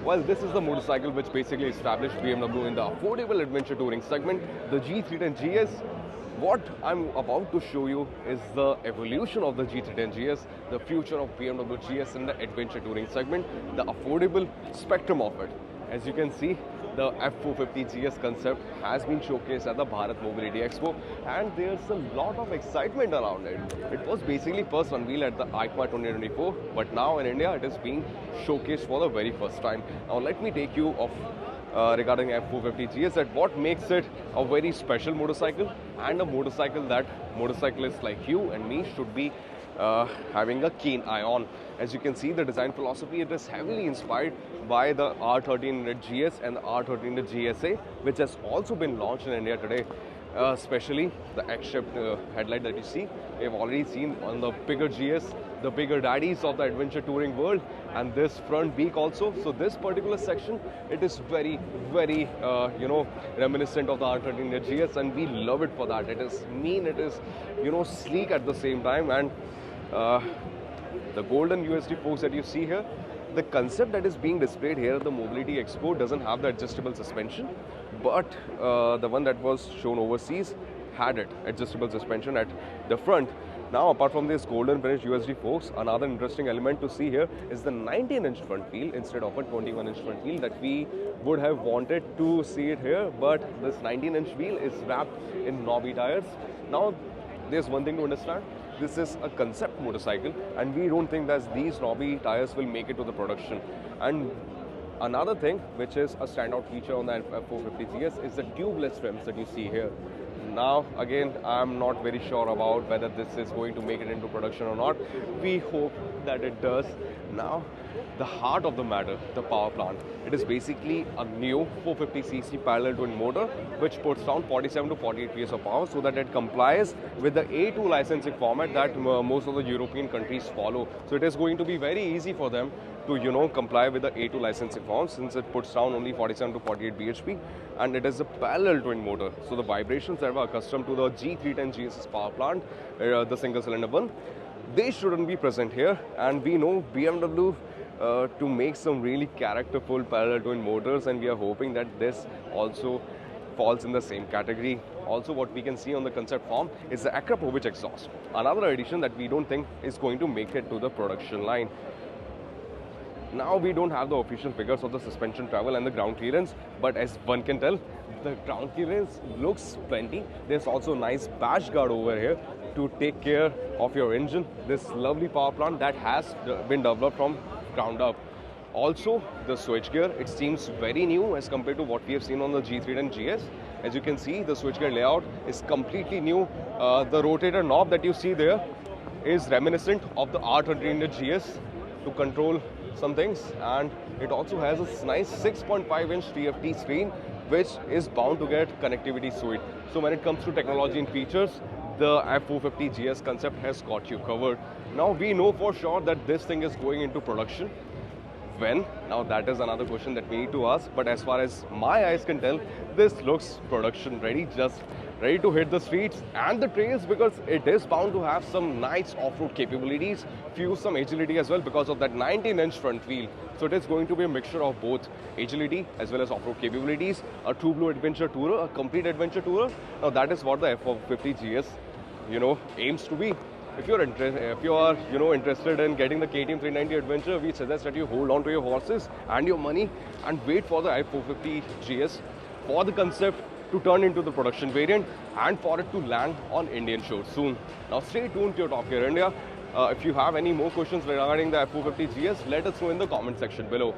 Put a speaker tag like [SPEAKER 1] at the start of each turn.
[SPEAKER 1] Well, this is the motorcycle which basically established BMW in the affordable adventure touring segment, the G310 GS. What I'm about to show you is the evolution of the G310 GS, the future of BMW GS in the adventure touring segment, the affordable spectrum of it. As you can see, the F450 GS concept has been showcased at the Bharat Mobility Expo, and there's a lot of excitement around it. It was basically first unveiled at the EICMA 2024, but now in India it is being showcased for the very first time. Now let me take you off regarding F450 GS, that what makes it a very special motorcycle and a motorcycle that motorcyclists like you and me should be having a keen eye on. As you can see, the design philosophy, it is heavily inspired by the R1300 GS and the R1300 GSA, which has also been launched in India today. Especially the X-shaped headlight that you see, we have already seen on the bigger GS, the bigger daddies of the adventure touring world, and this front beak also. So this particular section, it is very, very, reminiscent of the R1300 GS, and we love it for that. It is mean, it is, sleek at the same time, and the golden USD forks that you see here, the concept that is being displayed here at the Mobility Expo doesn't have the adjustable suspension, but the one that was shown overseas had it, adjustable suspension at the front. Now, apart from this golden finished USD forks, another interesting element to see here is the 19-inch front wheel instead of a 21-inch front wheel that we would have wanted to see it here, but this 19-inch wheel is wrapped in knobby tires. Now, there's one thing to understand. This is a concept motorcycle, and we don't think that these knobby tires will make it to the production. And another thing, which is a standout feature on the F450 GS, is the tubeless rims that you see here. Now, again, I'm not very sure about whether this is going to make it into production or not. We hope that it does. Now, the heart of the matter, the power plant. It is basically a new 450cc parallel twin motor which puts down 47 to 48 PS of power so that it complies with the A2 licensing format that most of the European countries follow. So it is going to be very easy for them to, comply with the A2 licensing form, since it puts down only 47 to 48 bhp, and it is a parallel twin motor. So the vibrations that were accustomed to the G310 GS's power plant, the single cylinder one, they shouldn't be present here. And we know BMW to make some really characterful parallel twin motors, and we are hoping that this also falls in the same category. Also, what we can see on the concept form is the Akrapovic exhaust, another addition that we don't think is going to make it to the production line. Now, we don't have the official figures of the suspension travel and the ground clearance, but as one can tell, the ground clearance looks plenty. There's also a nice bash guard over here to take care of your engine. This lovely power plant that has been developed from ground up. Also, the switchgear, it seems very new as compared to what we have seen on the G310 GS. As you can see, the switchgear layout is completely new. The rotator knob that you see there is reminiscent of the R1300 GS to control some things, and it also has a nice 6.5-inch TFT screen which is bound to get connectivity suite. So when it comes to technology and features, the F450 GS concept has got you covered. Now, we know for sure that this thing is going into production. When? Now, that is another question that we need to ask, but as far as my eyes can tell, this looks production ready, just ready to hit the streets and the trails, because it is bound to have some nice off-road capabilities, fuse some agility as well because of that 19-inch front wheel. So it is going to be a mixture of both agility as well as off-road capabilities, a true blue adventure tourer, a complete adventure tourer. Now, that is what the F450 GS, aims to be. If you are interested in getting the KTM 390 Adventure, we suggest that you hold on to your horses and your money and wait for the F450 GS for the concept to turn into the production variant and for it to land on Indian shores soon. Now, stay tuned to your TopGear India. If you have any more questions regarding the F450 GS, let us know in the comment section below.